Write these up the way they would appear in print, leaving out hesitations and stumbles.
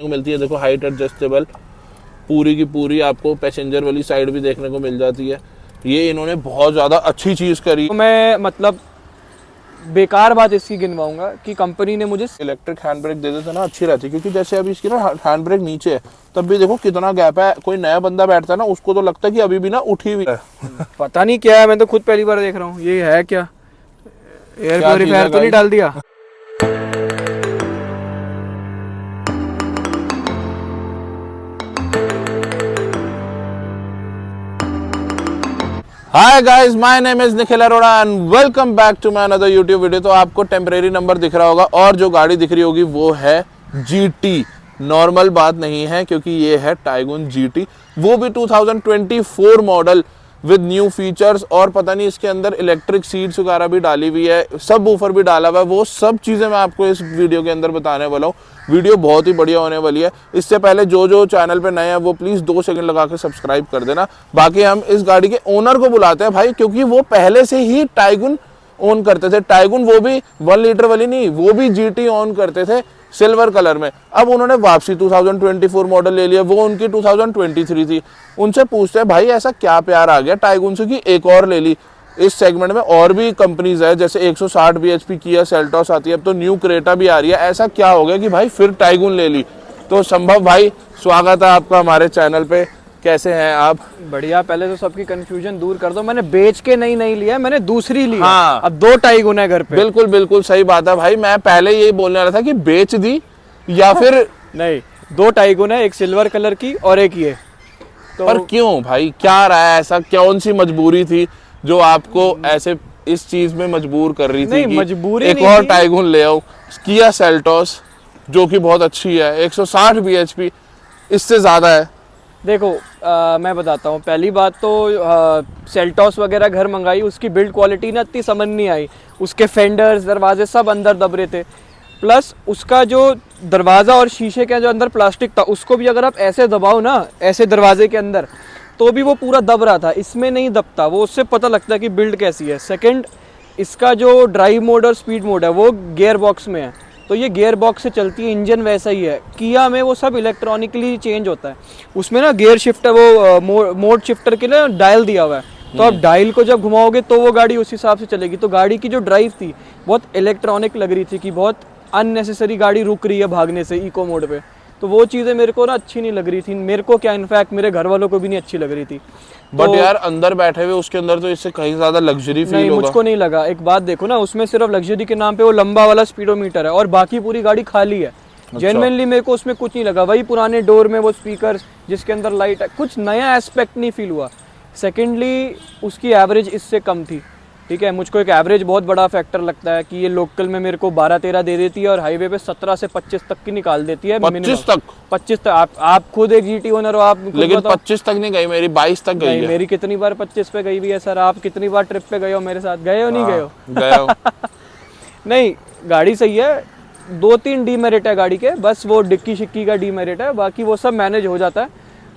मिलती है। देखो हाइट एडजस्टेबल पूरी की पूरी आपको पैसेंजर वाली साइड भी देखने को मिल जाती है। ये इन्होंने बहुत ज़्यादा अच्छी चीज़ करी। तो मैं मतलब बेकार बात इसकी गिनवाऊंगा कि कंपनी ने मुझे इलेक्ट्रिक हैंड ब्रेक दे देते ना अच्छी रहती, क्योंकि जैसे अभी इसकी ना हैंड ब्रेक नीचे है, तब भी देखो कितना गैप है। कोई नया बंदा बैठता है ना, उसको तो लगता है कि अभी भी ना उठी हुई है। पता नहीं क्या है, मैं तो खुद पहली बार देख रहा हूँ। ये है क्या, एयर प्योरीफायर तो नहीं डाल दिया? Hi guys, my name is Nikhil Arora and welcome back to my another YouTube video. तो आपको टेम्परेरी नंबर दिख रहा होगा और जो गाड़ी दिख रही होगी वो है GT। नॉर्मल बात नहीं है, क्योंकि ये है टाइगुन GT, वो भी 2024 मॉडल विद न्यू फीचर्स। और पता नहीं इसके अंदर इलेक्ट्रिक सीट्स वगैरह भी डाली हुई है, सब वूफर भी डाला हुआ है। वो सब चीज़ें मैं आपको इस वीडियो के अंदर बताने वाला हूँ। वीडियो बहुत ही बढ़िया होने वाली है। इससे पहले जो चैनल पे नए हैं वो प्लीज़ 2 सेकंड लगा के सब्सक्राइब कर देना। बाकी हम इस गाड़ी के ओनर को बुलाते हैं भाई, क्योंकि वो पहले से ही टाइगुन ओन करते थे। टाइगुन वो भी 1 लीटर वाली नहीं, वो भी GT ओन करते थे सिल्वर कलर में। अब उन्होंने वापसी 2024 मॉडल ले लिया, वो उनकी 2023 थी। उनसे पूछते हैं भाई ऐसा क्या प्यार आ गया टाइगुन से कि एक और ले ली। इस सेगमेंट में और भी कंपनीज है, जैसे 160 bhp किया सेल्टॉस आती है, अब तो न्यू क्रेटा भी आ रही है। ऐसा क्या हो गया कि भाई फिर टाइगुन ले ली? तो संभव भाई, स्वागत है आपका हमारे चैनल पे। कैसे हैं आप? बढ़िया। पहले तो सबकी कंफ्यूजन दूर कर दो, मैंने बेच के नहीं लिया, मैंने दूसरी ली। हाँ। अब 2 टाइगुन है घर पे। बिल्कुल बिल्कुल सही बात है भाई। मैं पहले यही बोलने वाला था कि बेच दी या फिर नहीं, 2 टाइगुन है, एक सिल्वर कलर की और एक ये। तो पर क्यों भाई, क्या रहा है ऐसा? कौन सी मजबूरी थी जो आपको ऐसे इस चीज में मजबूर कर रही थी? नहीं, कि मजबूरी एक नहीं और थी। टाइगुन ले आओ। किया सेल्टॉस जो कि बहुत अच्छी है, 160 bhp, इससे ज्यादा है। देखो मैं बताता हूँ। पहली बात तो सेल्टॉस वगैरह घर मंगाई, उसकी बिल्ड क्वालिटी ना इतनी समझ नहीं आई। उसके फेंडर्स, दरवाजे सब अंदर दब रहे थे। प्लस उसका जो दरवाज़ा और शीशे का जो अंदर प्लास्टिक था, उसको भी अगर आप ऐसे दबाओ ना, ऐसे दरवाजे के अंदर, तो भी वो पूरा दब रहा था। इसमें नहीं दबता, वो उससे पता लगता है कि बिल्ड कैसी है। सेकंड, इसका जो ड्राइव मोड और स्पीड मोड है वो गियर बॉक्स में है, तो ये गियर बॉक्स से चलती है। इंजन वैसा ही है। किया में वो सब इलेक्ट्रॉनिकली चेंज होता है। उसमें ना गियर शिफ्टर, वो मोड शिफ्टर के लिए डायल दिया हुआ है, तो आप डायल को जब घुमाओगे तो वो गाड़ी उस हिसाब से चलेगी। तो गाड़ी की जो ड्राइव थी बहुत इलेक्ट्रॉनिक लग रही थी, कि बहुत अननेसेसरी गाड़ी रुक रही है भागने से इको मोड पे। तो वो चीज़ें मेरे को ना अच्छी नहीं लग रही थी। मेरे को क्या, इनफैक्ट मेरे घर वालों को भी नहीं अच्छी लग रही थी। बट तो यार अंदर बैठे हुए उसके अंदर तो इससे कहीं ज्यादा लग्जरी फील नहीं, होगा। मुझको नहीं लगा। एक बात देखो ना, उसमें सिर्फ लग्जरी के नाम पे वो लंबा वाला स्पीडोमीटर है और बाकी पूरी गाड़ी खाली है। जेन्युइनली मेरे को उसमें कुछ नहीं लगा। वही पुराने डोर में वो स्पीकर जिसके अंदर लाइट है, कुछ नया एस्पेक्ट नहीं फील हुआ। सेकेंडली उसकी एवरेज इससे कम थी। ठीक है, मुझको एक एवरेज बहुत बड़ा फैक्टर लगता है कि ये लोकल में मेरे को 12-13 दे देती है और हाईवे पे 17 से 25 तक की निकाल देती है। 25 तक? 25 तक। आप खुद एक GT ओनर हो, आप लेकिन 25 तक नहीं गई मेरी, 22 तक गई है। मेरी कितनी बार 25 पे गई भी है सर। आप कितनी बार ट्रिप पे गए हो मेरे साथ? गए हो? नहीं गए हो? गया हूं। नहीं, गाड़ी सही है। 2-3 डीमेरिट है गाड़ी के, बस वो डिक्की शिक्की का डीमेरिट है, बाकी वो सब मैनेज हो जाता है।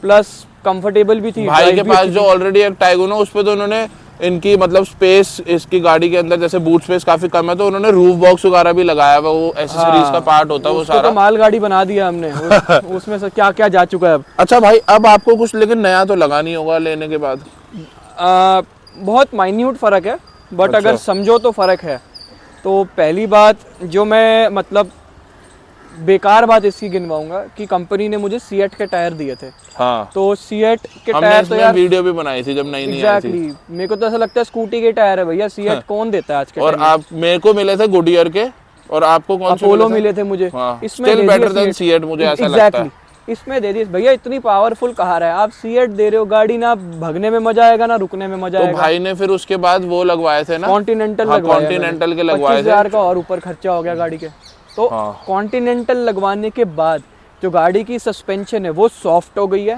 प्लस कंफर्टेबल भी थी। भाई के पास जो ऑलरेडी एक टाइगुन है, उस पे तो उन्होंने इनकी मतलब स्पेस, इसकी गाड़ी के अंदर जैसे बूट स्पेस काफी कम है, तो उन्होंने रूफ बॉक्स वगैरह भी लगाया हुआ। वो एसेसरीज का पार्ट होता है वो सारा। तो माल गाड़ी बना दिया हमने। उसमें से क्या क्या जा चुका है अब। अच्छा भाई, अब आपको कुछ लेकिन नया तो लगा नहीं होगा लेने के बाद? बहुत माइन्यूट फ़र्क है, बट अच्छा। अगर समझो तो फ़र्क है। तो पहली बात जो मैं मतलब बेकार बात इसकी गिनवाऊंगा कि कंपनी ने मुझे सीएट के टायर दिए थे। हाँ, तो सीएट के हमने टायर तो यार वीडियो भी बनाई थी जब नई नई आई थी। मेरे को तो ऐसा लगता है स्कूटी के टायर है भैया। सीएट कौन देता है आज के और आप, मेरे को मिले थे गुडियर के, और आपको कौन से अपोलो मिले थे मुझे। इसमें बेटर देन सीएट मुझे ऐसा लगता है। इसमें दे दी भैया। इतनी पावरफुल कार है, आप सीएट दे रहे हो। गाड़ी ना भगने में मजा आएगा ना रुकने में मजा आएगा। तो भाई ने फिर उसके बाद वो लगवाए थे ना, कॉन्टिनेंटल कॉन्टिनेंटल के लगवाए थे। 25,000 का और ऊपर खर्चा हो गया गाड़ी के। तो कॉन्टिनेंटल लगवाने के बाद जो गाड़ी की सस्पेंशन है वो सॉफ्ट हो गई है,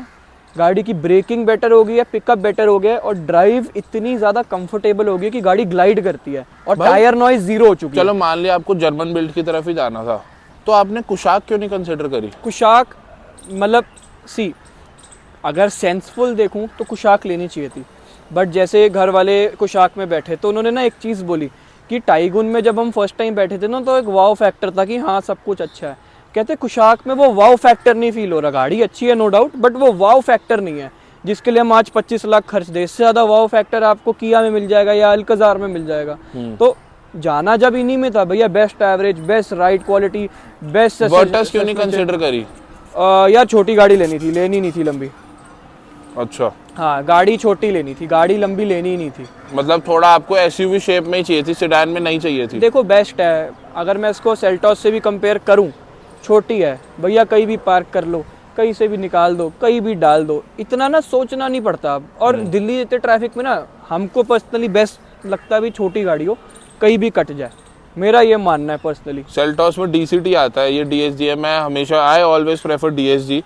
गाड़ी की ब्रेकिंग बेटर हो गई है, पिकअप बेटर हो गया है, और ड्राइव इतनी ज़्यादा कंफर्टेबल हो गई कि गाड़ी ग्लाइड करती है, और टायर नॉइज जीरो हो चुकी है। चलो मान लिया आपको जर्मन बिल्ड की तरफ ही जाना था, तो आपने कुशाक क्यों नहीं कंसिडर करी? कुशाक मतलब अगर सेंसफुल देखूं तो कुशाक लेनी चाहिए थी। बट जैसे घर वाले कुशाक में बैठे तो उन्होंने ना एक चीज़ बोली कि टाइगुन में जब हम फर्स्ट टाइम बैठे थे ना, तो एक वाव फैक्टर था कि हाँ सब कुछ अच्छा है। कहते कुशाक में वो वाव फैक्टर नहीं फील हो रहा। गाड़ी अच्छी है नो डाउट, बट वो वाव फैक्टर नहीं है जिसके लिए हम आज 25 लाख खर्च दे। इससे ज्यादा वाव फैक्टर आपको किया में मिल जाएगा या अल्कजार में मिल जाएगा। तो जाना जब इन्हीं में था भैया, best average, best ride quality, best. Virtus क्यों नहीं कंसीडर करी? यार छोटी गाड़ी लेनी नहीं थी लंबी। अच्छा हाँ, गाड़ी छोटी लेनी थी, गाड़ी लंबी लेनी ही नहीं थी। मतलब थोड़ा आपको एसयूवी शेप में ही चाहिए थी, सेडान में नहीं चाहिए थी। देखो बेस्ट है, अगर मैं इसको सेल्टॉस से भी कंपेयर करूं, छोटी है भैया, कहीं भी पार्क कर लो, कहीं से भी निकाल दो, कहीं भी डाल दो, इतना ना सोचना नहीं पड़ता अब। और दिल्ली जैसे ट्रैफिक में ना हमको पर्सनली बेस्ट लगता है भी छोटी गाड़ी हो, कहीं भी कट जाए, मेरा ये मानना है पर्सनली। सेल्टॉस में डीसीटी आता है, ये डीएसजी है। मैं हमेशा आई ऑलवेज प्रेफर डीएसजी।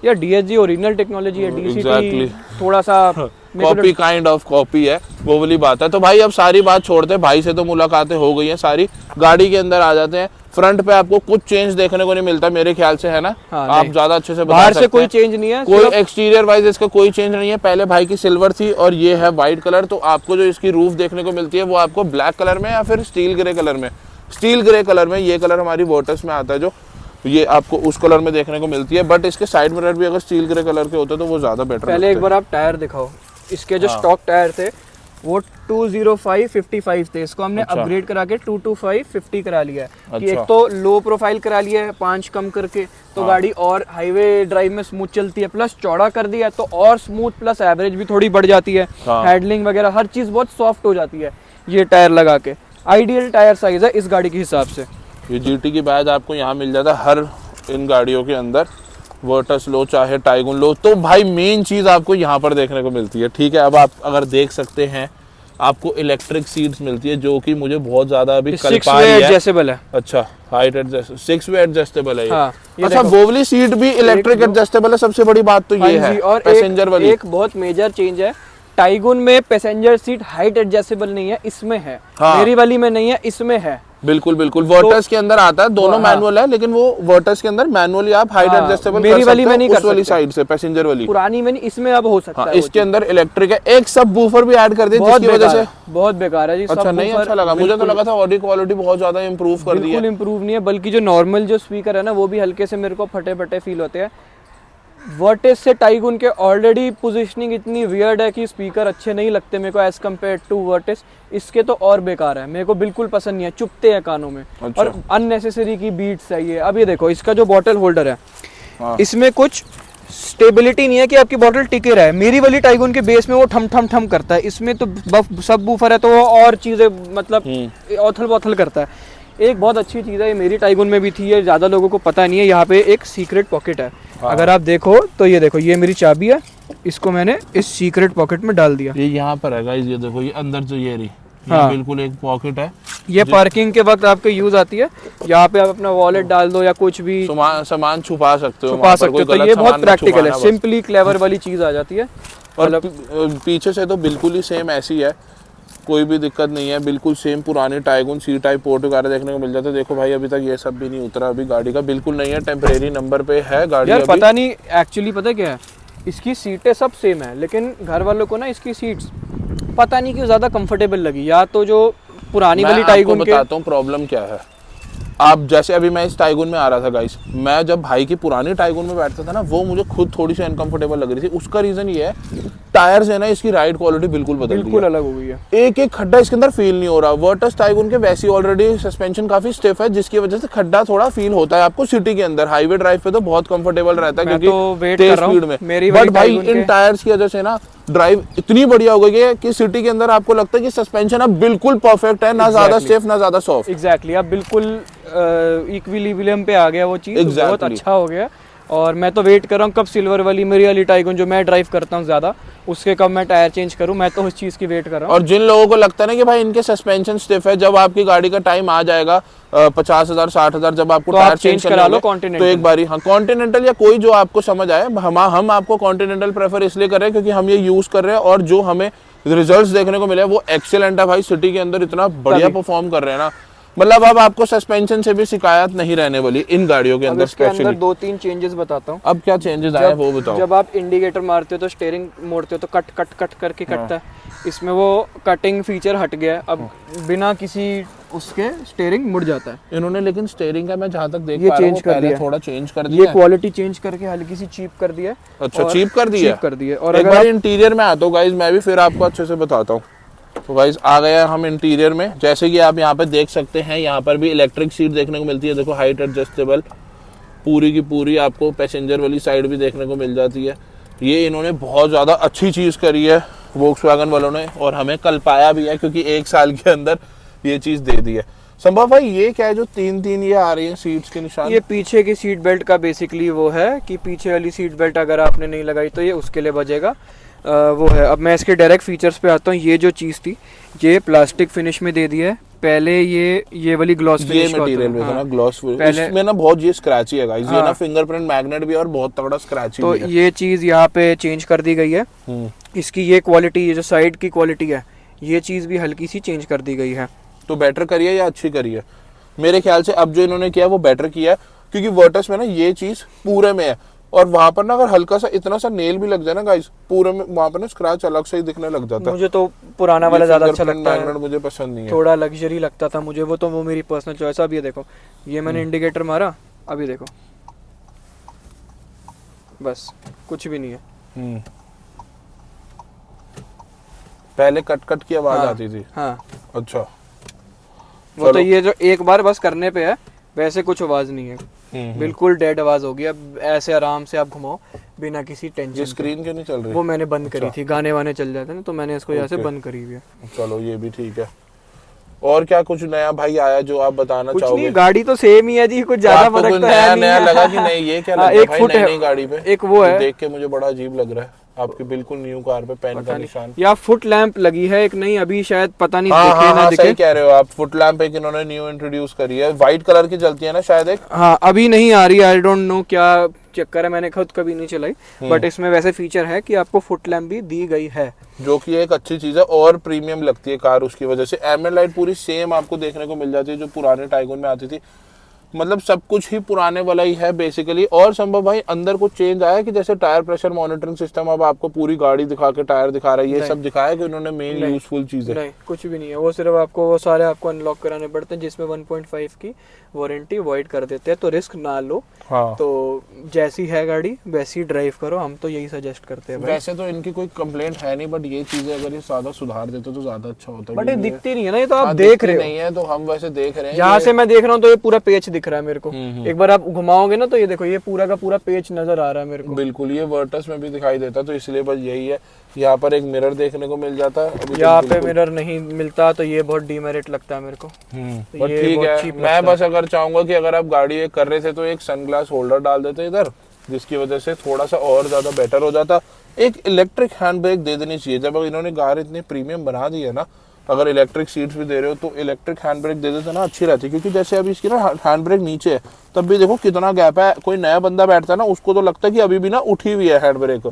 या डीएसजी ओरिजिनल टेक्नोलॉजी है, डीसीटी Exactly. थोड़ा सा कॉपी काइंड ऑफ कॉपी है, वो वाली बात है। तो भाई अब सारी बात छोड़ते हैं, भाई से तो मुलाकातें हो गई हैं सारी, गाड़ी के अंदर आ जाते हैं। फ्रंट पे आपको कुछ चेंज देखने को नहीं मिलता मेरे ख्याल से, है ना? हाँ, आप ज्यादा अच्छे से बता बाहर सकते से कोई हैं। चेंज नहीं है, कोई एक्सटीरियर वाइज इसका कोई चेंज नहीं है। पहले भाई की सिल्वर थी और ये है व्हाइट कलर। तो आपको जो इसकी रूफ देखने को मिलती है वो आपको ब्लैक कलर में या फिर स्टील ग्रे कलर में, स्टील ग्रे कलर में, ये कलर हमारी वोटस में आता है, जो ये आपको उस कलर में देखने को मिलती है। बट इसके साइड मिरर भी अगर स्टील ग्रे कलर के होते तो वो ज्यादा बेटर। पहले एक बार आप टायर दिखाओ। इसके जो स्टॉक टायर थे वो 205/55 थे, इसको हमने अपग्रेड करा के 225/50 करा लिया है। कि एक तो लो प्रोफाइल करा लिया है 5 कम करके, तो गाड़ी और हाईवे ड्राइव में स्मूथ चलती है, प्लस चौड़ा कर दिया है तो और स्मूथ, प्लस एवरेज भी थोड़ी बढ़ जाती है, हैंडलिंग वगैरह हर चीज बहुत सॉफ्ट हो जाती है ये टायर लगा के। आइडियल टायर साइज है इस गाड़ी के हिसाब से। ये जीटी की बैज आपको यहाँ मिल जाता है हर इन गाड़ियों के अंदर, वर्टस लो चाहे टाइगुन लो। तो भाई मेन चीज आपको यहाँ पर देखने को मिलती है, ठीक है? अब आप अगर देख सकते हैं आपको इलेक्ट्रिक सीट्स मिलती है, जो कि मुझे बहुत ज्यादा अभी कल पा रही है। एडजस्टेबल है। अच्छा, हाइट एडजस्ट, 6 वे एडजस्टेबल है ये। हाँ, ये अच्छा, वो वाली सीट भी इलेक्ट्रिक एडजस्टेबल है, सबसे बड़ी बात तो ये है। और पैसेंजर वाली एक बहुत मेजर चेंज है, टाइगुन में पैसेंजर सीट हाइट एडजस्टेबल नहीं है, इसमें है। मेरी वाली में नहीं है, इसमें है। बिल्कुल बिल्कुल, वर्टस के अंदर आता है, दोनों मैनुअल है, लेकिन वो वर्टस के अंदर मैनुअली आप हाइट एडजस्टेबल मेरी वाली में नहीं कर सकते, वाली साइड से पैसेंजर वाली, पुरानी में नहीं, इसमें अब हो सकता है। इसके अंदर इलेक्ट्रिक है। एक सब वूफर भी ऐड कर दिया जिसकी वजह से बहुत बेकार है जी। अच्छा, नहीं अच्छा लगा मुझे, तो लगा था ऑडियो क्वालिटी बहुत ज्यादा इंप्रूव कर दी है। बिल्कुल इंप्रूव नहीं है, बल्कि जो नॉर्मल जो स्पीकर है ना वो भी हल्के से मेरे को फटे फटे फील होते हैं। वर्टिस से टाइगुन के ऑलरेडी पोजीशनिंग इतनी वियर्ड है कि स्पीकर अच्छे नहीं लगते मेरे को एज कम्पेयर टू वर्टिस। इसके तो और बेकार है, मेरे को बिल्कुल पसंद नहीं है, चुपते हैं कानों में। अच्छा। और अननेसेसरी की बीट्स है ये। अब ये देखो इसका जो बॉटल होल्डर है, इसमें कुछ स्टेबिलिटी नहीं है कि आपकी बॉटल टिके रहे। मेरी वाली टाइगुन के बेस में वो ठम ठम ठम करता है, इसमें तो सब बूफर है तो वो और चीजें मतलब औथल बौथल करता है। एक बहुत अच्छी चीज़ है, ये मेरी टाइगुन में भी थी, ये ज़्यादा लोगों को पता नहीं है। यहाँ पे एक सीक्रेट पॉकेट है, अगर आप देखो तो ये देखो, ये मेरी चाबी है, इसको मैंने इस सीक्रेट पॉकेट में डाल दिया। ये यहाँ पर है गाइस, ये देखो, ये अंदर जो ये रही, बिल्कुल एक पॉकेट है। ये पार्किंग के वक्त आपको यूज आती है, यहाँ पे आप अपना वॉलेट डाल दो या कुछ भी सामान छुपा सकते हो, तो ये बहुत प्रैक्टिकल है, सिंपली क्लेवर वाली चीज़ आ जाती है। और पीछे से तो बिल्कुल ही सेम ऐसी है, कोई भी दिक्कत नहीं है, बिल्कुल सेम पुरानी टाइगुन सी टाइप पोर्ट वगैरह देखने को मिल जाता है। देखो भाई अभी तक ये सब भी नहीं उतरा, अभी गाड़ी का बिल्कुल नहीं है, टेम्परेरी नंबर पे है गाड़ी। यार पता नहीं एक्चुअली पता क्या है, इसकी सीटें सब सेम है, लेकिन घर वालों को ना इसकी सीट्स पता नहीं क्यों ज्यादा कंफर्टेबल लगी। या तो जो पुरानी वाली टाइगुन के, बताता हूँ प्रॉब्लम क्या है। आप जैसे अभी मैं इस टाइगुन में आ रहा था गाइस, मैं जब भाई की पुरानी टाइगुन में बैठता था ना, वो मुझे खुद थोड़ी सी अनकंफर्टेबल लग रही थी। उसका रीजन ये है, टायर्स है ना, इसकी राइड क्वालिटी बिल्कुल बिल्कुल अलग हो गई है, एक एक खड्डा इसके अंदर फील नहीं हो रहा। वर्टस टाइगुन के वैसी ऑलरेडी सस्पेंशन काफी स्टिफ है, जिसकी वजह से खड्डा थोड़ा फील होता है आपको सिटी के अंदर। हाईवे ड्राइव पे तो बहुत कंफर्टेबल रहता है क्योंकि तेज स्पीड में। बट भाई इन टायर्स की वजह से ना ड्राइव इतनी बढ़िया हो गई है कि सिटी के अंदर आपको लगता है कि सस्पेंशन अब बिल्कुल परफेक्ट है, ना ज्यादा स्टिफ ना ज्यादा सॉफ्ट। एग्जैक्टली, अब बिल्कुल इक्विलिब्रियम पे आ गया वो चीज, बहुत अच्छा हो गया। और मैं तो वेट कर रहा हूँ कब सिल्वर वाली मेरी वाली टाइगुन जो मैं ड्राइव करता हूँ ज्यादा, उसके कब मैं टायर चेंज करूँ, मैं तो उस चीज की वेट कर रहा हूँ। और जिन लोगों को लगता है ना कि भाई इनके सस्पेंशन स्टिफ है, जब आपकी गाड़ी का टाइम आ जाएगा 50,000 60,000 जब आपको टायर चेंज करा लो कॉन्टिनेंटल, तो एक बारी कॉन्टिनेंटल या कोई जो आपको समझ आए। हम आपको कॉन्टिनेंटल प्रेफर इसलिए कर रहे हैं क्योंकि हम ये यूज कर रहे हैं और जो हमें रिजल्ट्स देखने को मिले वो एक्सीलेंट है भाई। सिटी के अंदर इतना बढ़िया परफॉर्म कर रहे हैं ना, मतलब अब आपको सस्पेंशन से भी शिकायत नहीं रहने वाली इन गाड़ियों के अब अंदर इसके अंदर स्पेशली। 2-3 चेंजेस बताता हूँ। अब क्या चेंजेस आए वो बताओ। जब आप इंडिकेटर मारते हो तो स्टीयरिंग मोड़ते हो तो कट कट कट करके कटता है, इसमें वो कटिंग फीचर हट गया है, अब बिना किसी उसके स्टीयरिंग मुड़ जाता है। इन्होंने लेकिन स्टीयरिंग का मैं जहाँ तक देख ये पा रहा हूँ चेंज कर पहले दिया, थोड़ा चेंज कर ये दिया है। क्वालिटी चेंज करके हल्की सी चीप कर दिया है। अच्छा और चीप कर दिया चीप कर दिया और एक अगर बार इंटीरियर में आता हूँ गाइज मैं भी, फिर आपको अच्छे से बताता हूँ। तो गाइज आ गया हम इंटीरियर में, जैसे कि आप यहाँ पे देख सकते हैं, यहाँ पर भी इलेक्ट्रिक सीट देखने को मिलती है। देखो हाइट एडजस्टेबल, पूरी की पूरी आपको पैसेंजर वाली साइड भी देखने को मिल जाती है। ये इन्होंने बहुत ज़्यादा अच्छी चीज़ करी है वोक्सवैगन वालों ने, और हमें कल पाया भी है क्योंकि 1 साल के अंदर ये चीज़ दे दी है। संभव भाई ये क्या है जो 3-3 ये आ रही है सीट्स के निशान? ये पीछे की सीट बेल्ट का बेसिकली वो है कि पीछे वाली सीट बेल्ट अगर आपने नहीं लगाई तो ये उसके लिए बजेगा। वो है। अब मैं इसके डायरेक्ट फीचर्स पे आता हूँ। ये जो चीज़ थी ये प्लास्टिक फिनिश में दे दी है, पहले ये वाली ग्लॉस ये फिनिश मटेरियल में था ना, ग्लॉस पहले- इसमें ना बहुत ये स्क्रैची है गाइस, ये हाँ। ना फिंगरप्रिंट मैग्नेट भी है और बहुत तगड़ा स्क्रैची तो भी है। ये चीज़ यहाँ पे चेंज कर दी गई है। इसकी ये क्वालिटी, ये जो साइड की क्वालिटी है, ये चीज़ भी हल्की सी चेंज कर दी गई है। तो बेटर करी है या अच्छी करी है? मेरे ख्याल से अब जो इन्होंने किया वो बेटर किया है, क्योंकि वर्टस में ना ये चीज पूरे में है, और वहां पर ना अगर हल्का सा इतना सा नेल भी लग जाए ना गाइस, पूरे में वहां पर ना स्क्रैच अलग से ही दिखने लग जाता है। मुझे तो पुराना वाला ज़्यादा अच्छा लगता है, मुझे पसंद नहीं है, थोड़ा लग्जरी लगता था मुझे वो, तो वो मेरी पर्सनल चॉइस। अब ये देखो, ये मैंने इंडिकेटर मारा, अभी देखो बस कुछ भी नहीं है। पहले कट कट की आवाज हाँ, आती थी। हाँ अच्छा वो तो चलो। ये जो एक बार बस करने पे है, वैसे कुछ आवाज नहीं है, बिल्कुल डेड आवाज होगी। अब ऐसे आराम से आप घुमाओ बिना किसी ये टेंशन। स्क्रीन क्यों नहीं चल रही? वो मैंने बंद करी थी, गाने वाने चल जाते ना, तो मैंने इसको यहाँ से ओके। बंद करी हुई है। चलो ये भी ठीक है। और क्या कुछ नया भाई आया जो आप बताना कुछ चाहोगे? नहीं, गाड़ी तो सेम ही है जी, कुछ ज्यादा आपको फर्क कुछ तो नया है नया नहीं लगा है। कि नहीं? ये क्या हाँ, लगा एक भाई फुट नई है, नई गाड़ी पे? एक वो है, देख के मुझे बड़ा अजीब लग रहा है आपकी बिल्कुल न्यू कार पे पेन का निशान। या फुट लैंप लगी है एक नई, अभी शायद पता नहीं हाँ दिखे हाँ ना हाँ दिखे। सही कह रहे हो आप, फुट लैंप एक इन्होंने न्यू इंट्रोड्यूस करी है, व्हाइट कलर की चलती है ना शायद एक। हाँ अभी नहीं आ रही, आई डोंट नो क्या चक्कर है, मैंने खुद कभी नहीं चलाई, बट इसमें वैसे फीचर है कि आपको फुट लैंप भी दी गई है, जो कि एक अच्छी चीज है और प्रीमियम लगती है कार उसकी वजह से। एम्बिएंट लाइट पूरी सेम आपको देखने को मिल जाती है जो पुराने टाइगोन में आती थी, मतलब सब कुछ ही पुराने वाला ही है बेसिकली। और संभव भाई अंदर कुछ चेंज आया कि जैसे टायर प्रेशर मॉनिटरिंग सिस्टम अब आपको पूरी गाड़ी दिखा के टायर दिखा रहा है, ये नहीं। सब दिखाया कि उन्होंने मेन नहीं। यूजफुल चीज है? नहीं कुछ भी नहीं है, वो सिर्फ आपको वो सारे आपको अनलॉक कराने पड़ते हैं, जिसमें 1.5 की वारंटी वॉइड कर देते हैं, तो रिस्क ना लो। हाँ तो जैसी है गाड़ी वैसी ड्राइव करो, हम तो यही सजेस्ट करते हैं भाई। वैसे तो इनकी कोई कंप्लेंट है नहीं, बट ये चीजें अगर ये ज्यादा सुधार देते तो ज्यादा अच्छा होता। बट ये दिखती नहीं है ना, ये तो आप हाँ, देख दिखती रहे हो, नहीं है तो हम वैसे देख रहे हैं। यहाँ ये- से मैं देख रहा हूँ तो ये पूरा पेच दिख रहा है मेरे को। एक बार आप घुमाओगे ना तो ये देखो, ये पूरा का पूरा पेच नजर आ रहा है मेरे को। बिल्कुल ये वर्टस में भी दिखाई देता, तो इसलिए बस यही है। यहाँ पर एक मिरर देखने को मिल जाता है, अभी तो यहाँ पे बिल्कुल- मिरर नहीं मिलता तो ये बहुत डीमेरिट लगता है मेरे को। बट ये ठीक बहुत है, cheap मैं लगता बस अगर चाहूंगा कि अगर आप गाड़ी एक कर रहे थे तो एक सनग्लास होल्डर डाल देते इधर, जिसकी वजह से थोड़ा सा और ज्यादा बेटर हो जाता। एक इलेक्ट्रिक हैंड ब्रेक दे देनी चाहिए, जब इन्होंने कार इतनी प्रीमियम बना दी है ना, अगर इलेक्ट्रिक सीट्स भी दे रहे हो तो इलेक्ट्रिक हैंड ब्रेक दे देते ना अच्छी रहती, क्योंकि जैसे अभी इसकी ना हैंड ब्रेक नीचे है, तब भी देखो कितना गैप है। कोई नया बंदा बैठता है ना, उसको तो लगता है कि अभी भी ना उठी हुई है हैंड ब्रेक।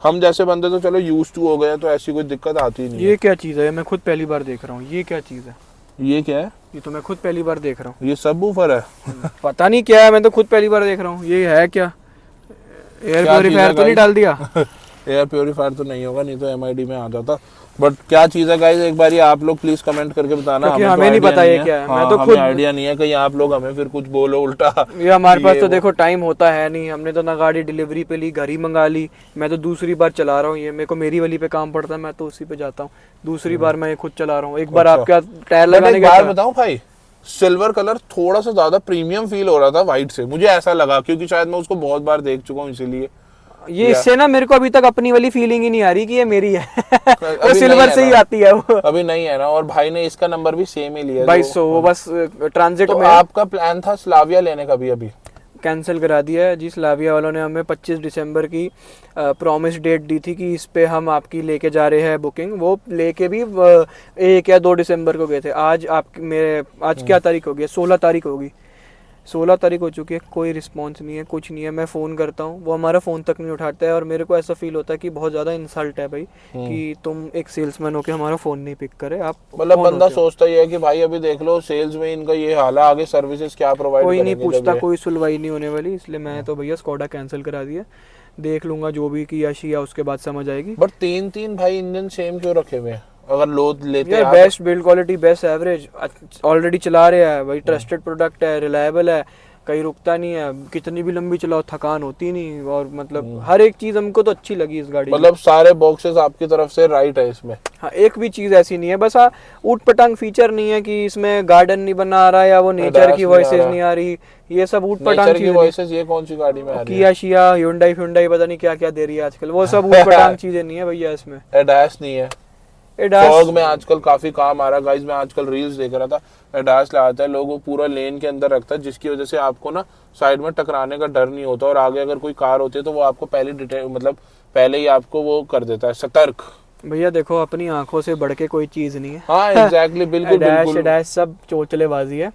हम जैसे बंदे तो चलो यूज टू हो गए, तो ऐसी कोई दिक्कत आती नहीं है। ये क्या चीज़ है, मैं खुद पहली बार देख रहा हूँ, ये क्या चीज़ है? ये क्या है? ये तो मैं खुद पहली बार देख रहा ये सबवूफर है। हूँ, पता नहीं क्या है, मैं तो खुद पहली बार देख रहा हूँ। ये है क्या, एयर क्या चीज़ प्योरीफायर है तो नहीं guys? डाल दिया? एयर प्योरीफायर तो नहीं होगा, नहीं तो एमआईडी में आ जाता। बट क्या चीज है गाइस, एक बार ये आप लोग प्लीज कमेंट करके बताना, क्योंकि तो हमें नहीं idea पता ये है। क्या है। हाँ, मैं तो हमें खुद आइडिया नहीं है, कहीं आप लोग हमें फिर कुछ बोलो उल्टा। ये हमारे पास ये तो वो। देखो टाइम होता है नहीं, हमने तो ना गाड़ी डिलीवरी पे ली, घर ही मंगा ली। मैं तो दूसरी बार चला रहा हूँ ये, मेरे को मेरी वाली पे काम पड़ता है, मैं तो उसी पे जाता हूँ। दूसरी बार मैं ये खुद चला रहा हूँ। एक बार अच्छा। आपका टायर बट लगाने एक का बात बताऊं भाई, सिल्वर कलर थोड़ा सा ज्यादा प्रीमियम फील हो रहा था व्हाइट से, मुझे ऐसा लगा, क्योंकि शायद मैं उसको बहुत बार देख चुका हूँ इसीलिए। ये इससे ना मेरे को अभी तक अपनी वाली फीलिंग ही नहीं आ रही कि ये मेरी है। वो नहीं सिल्वर है से ही ना। आती है वो। अभी नहीं है ना, और भाई ने इसका नंबर भी सेम ही लिया। 2200 वो बस ट्रांजिट तो में आपका प्लान था स्लाविया लेने का भी अभी कैंसिल करा दिया है जी। स्लाविया वालों ने हमें 25 दिसंबर की प्रॉमिस डेट दी थी कि इस पे हम आपकी लेके जा रहे हैं बुकिंग। वो लेके भी 1 या 2 दिसंबर को गए थे। आज क्या तारीख होगी? 16 तारीख होगी। 16 तारीख हो चुकी है, कोई रिस्पांस नहीं है, कुछ नहीं है। मैं फ़ोन करता हूँ, वो हमारा फ़ोन तक नहीं उठाता है, और मेरे को ऐसा फील होता है कि बहुत ज़्यादा इंसल्ट है भाई कि तुम एक सेल्समैन हो के हमारा फ़ोन नहीं पिक करे। आप मतलब कौन बंदा होते हो? सोचता ही है कि भाई अभी देख लो सेल्स में इनका ये हाल है, आगे सर्विसेज क्या प्रोवाइड कोई नहीं करेंगे जब पूछता, ये- कोई सुनवाई नहीं होने वाली, इसलिए मैं तो भैया स्कोडा कैंसिल करा दिया। देख लूंगा जो भी किया शिया, उसके बाद समझ आएगी। बट तीन भाई इंजन सेम क्यों रखे हुए हैं? अगर लोड लेते यार आप- best build quality, best average, already चला रहे हैं भाई, ट्रस्टेड प्रोडक्ट है, रिलायबल है, कहीं रुकता नहीं है, कितनी भी लंबी चलाओ थकान होती नहीं, और मतलब हर एक चीज़ हमको तो अच्छी लगी इस गाड़ी की। मतलब सारे बॉक्सेस आपकी तरफ से राइट है इसमें? हाँ, एक भी चीज़ ऐसी नहीं है, बस हाँ ऊट पटांग फीचर नहीं है कि इसमें गार्डन नहीं बना रहा या वो नेचर ADAS की नहीं आ वॉइसेस रहा। नहीं आ रही, ये सब ऊट पटांग नेचर की चीज़ें। वॉइसेस ये कौन सी गाड़ी में आ रही है? किया शिया, Hyundai फ्यूंडई, पता नहीं क्या क्या दे रही है आजकल, वो सब ऊट पटांग चीज़ें नहीं है भैया इसमें। एडास नहीं है? ADAS फॉग में आजकल काफी काम आ रहा है गाइस, मैं आजकल रील्स देख रहा था, एडास लगाता है लोग, वो पूरा लेन के अंदर रखता है, जिसकी वजह से आपको ना साइड में टकराने का डर नहीं होता, और आगे अगर कोई कार होती है तो वो आपको मतलब पहले ही आपको वो कर देता है सतर्क। भैया देखो, अपनी आंखों से बढ़ के कोई चीज़ नहीं है। हाँ एग्जैक्टली, बिल्कुल बिल्कुल। ADAS सब चोचलेबाजी है,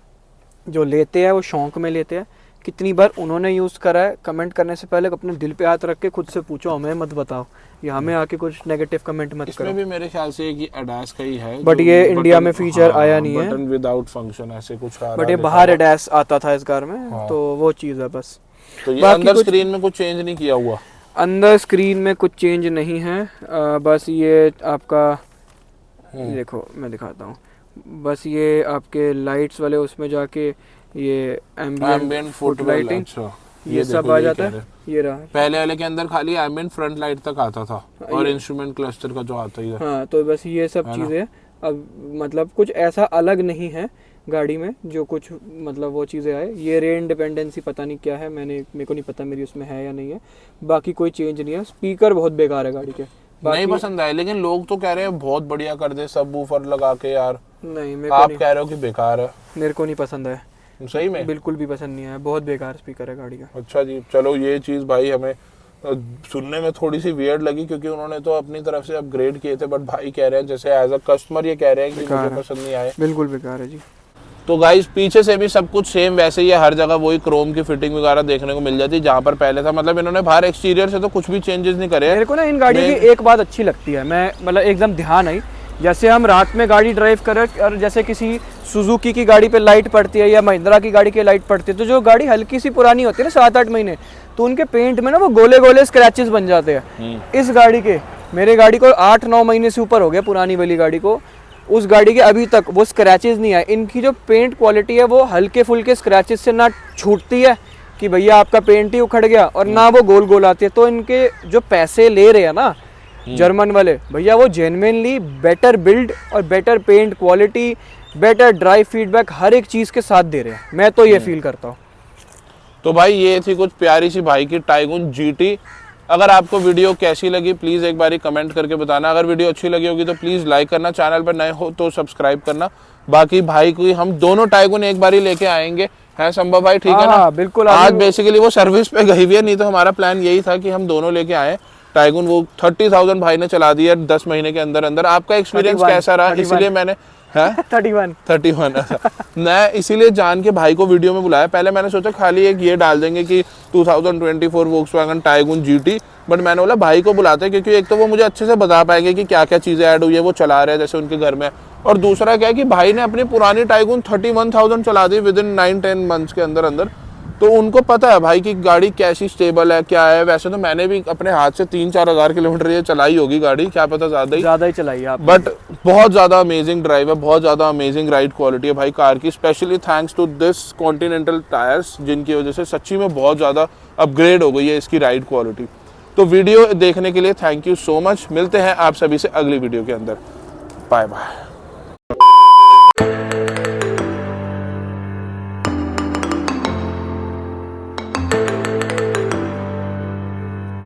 जो लेते हैं वो शौक में लेते हैं। कितनी बार उन्होंने यूज़ करा है, कमेंट करने से पहले अपने दिल पे हाथ रख के खुद से पूछो, हमें मत बताओ या हमें आके कुछ नेगेटिव कमेंट मत करो। इसमें भी मेरे ख्याल से कि एडास का ही है, बट जो ये इंडिया में बटन- फीचर हाँ, आया नहीं है। बटन विदाउट फंक्शन ऐसे कुछ आ बट रहा ये है बाहर लिखा हुआ। ADAS आता था इस कार में, हाँ। तो वो चीज़ है बस। तो ये बाकी अंदर कुछ- स्क्रीन में कुछ चेंज नहीं किया हुआ? अंदर स्क्रीन में कुछ चेंज नहीं है, बस ये आपका देखो मैं दिखाता हूँ, बस ये आपके लाइट्स वाले उसमें जाके ये एम्बिएंट फुट लाइटिंग, अच्छा ये सब देखो, आ ये जाता कह है, रहे। ये रहा। पहले वाले के अंदर खाली एम्बिएंट फ्रंट लाइट तक आता था, और ये- इंस्ट्रूमेंट क्लस्टर का जो आता ही है। हाँ, तो बस ये सब है ना? चीज़ें अब मतलब कुछ ऐसा अलग नहीं है गाड़ी में जो कुछ मतलब वो चीज़ें आए। ये रेन इंडिपेंडेंसी पता नहीं क्या है, मेरे को नहीं पता मेरी उसमें है या नहीं है। बाकी कोई चेंज नहीं है। स्पीकर बहुत बेकार है गाड़ी के, नहीं पसंद आए, लेकिन लोग तो कह रहे हैं बहुत बढ़िया कर दे सब वूफर लगा के यार। नहीं, मेरे आप कह रहे हो कि बेकार है? को नहीं पसंद है, सही में? बिल्कुल भी पसंद नहीं है, बहुत बेकार स्पीकर है गाड़ी का। अच्छा जी, चलो ये चीज़ भाई हमें सुनने में थोड़ी सी वियर्ड लगी, क्योंकि उन्होंने तो अपनी तरफ से अपग्रेड किए थे, बट भाई कह रहे हैं जैसे एज अ कस्टमर ये कह रहे हैं कि बेकार मुझे है। पसंद नहीं आए। बिल्कुल बेकार है जी। तो गाइस पीछे से भी सब कुछ सेम वैसे ही है, हर जगह वही क्रोम की फिटिंग वगैरह देखने को मिल जाती है जहाँ पर पहले था। मतलब इन्होंने बाहर एक्सटीरियर से तो कुछ भी चेंजेस नहीं करे हैं। मेरे को ना इन गाड़ियों की एक बात अच्छी लगती है, मैं मतलब एकदम ध्यान आई, जैसे हम रात में गाड़ी ड्राइव करें और जैसे किसी सुजुकी की गाड़ी पे लाइट पड़ती है या महिंद्रा की गाड़ी की लाइट पड़ती है, तो जो गाड़ी हल्की सी पुरानी होती है ना 7-8 महीने, तो उनके पेंट में ना वो गोले गोले स्क्रैचेस बन जाते हैं। इस गाड़ी के, मेरे गाड़ी को 8-9 महीने से ऊपर हो गया पुरानी वाली गाड़ी को, उस गाड़ी के अभी तक वो स्क्रैचेस नहीं आए। इनकी जो पेंट क्वालिटी है वो हल्के फुल्के स्क्रैचेस से ना छूटती है कि भैया आपका पेंट ही उखड़ गया, और ना वो गोल गोल आती है। तो इनके जो पैसे ले रहे हैं ना जर्मन वाले भैया, वो जेन्युइनली बेटर बिल्ड और better paint quality, better drive feedback हर एक चीज़ के साथ दे रहे हैं। मैं तो ये फील करता हूँ। तो भाई ये थी कुछ प्यारी सी भाई की टाइगून जीटी। अगर आपको वीडियो कैसी लगी प्लीज़ एक बारी कमेंट करके बताना। अगर वीडियो अच्छी लगी होगी तो प्लीज़ लाइक करना, चैनल पर नए हो तो सब्सक्राइब करना। बाकी भाई की हम दोनों टाइगून एक बारी लेके आएंगे, है संभव भाई? ठीक है ना? हाँ, बिल्कुल। आज बेसिकली वो सर्विस पे गई हुई है, नहीं तो हमारा प्लान यही था कि हम दोनों लेके आए टाइगून। वो 30,000 भाई ने चला दी है 10 महीने के अंदर अंदर। आपका एक्सपीरियंस 31, कैसा रहा? 31। इसलिए मैंने 31 मैं इसीलिए जान के भाई को वीडियो में बुलाया। पहले मैंने सोचा खाली एक ये डाल देंगे कि 2024 वोक्सवैगन टाइगून जीटी, बट मैंने बोला भाई को बुलाते हैं, क्योंकि एक तो वो मुझे अच्छे से बता पाएंगे कि क्या क्या चीज़ें ऐड हुई है, वो चला रहे हैं जैसे उनके घर में। और दूसरा क्या है कि भाई ने अपनी पुरानी टाइगून 31,000 चला दी विद इन 9-10 मंथ्स के अंदर अंदर। तो उनको पता है भाई की गाड़ी कैसी स्टेबल है, क्या है। वैसे तो मैंने भी अपने हाथ से 3-4 हज़ार किलोमीटर ये चलाई होगी गाड़ी, क्या पता ज़्यादा ही चलाई आप। बट बहुत ज़्यादा अमेजिंग ड्राइव है, बहुत ज़्यादा अमेजिंग राइड क्वालिटी है भाई कार की, specially thanks to this Continental tyres, जिनकी वजह से सच्ची में बहुत ज़्यादा अपग्रेड हो गई है इसकी राइड क्वालिटी। तो वीडियो देखने के लिए थैंक यू सो मच। मिलते हैं आप सभी से अगली वीडियो के अंदर। Bye bye.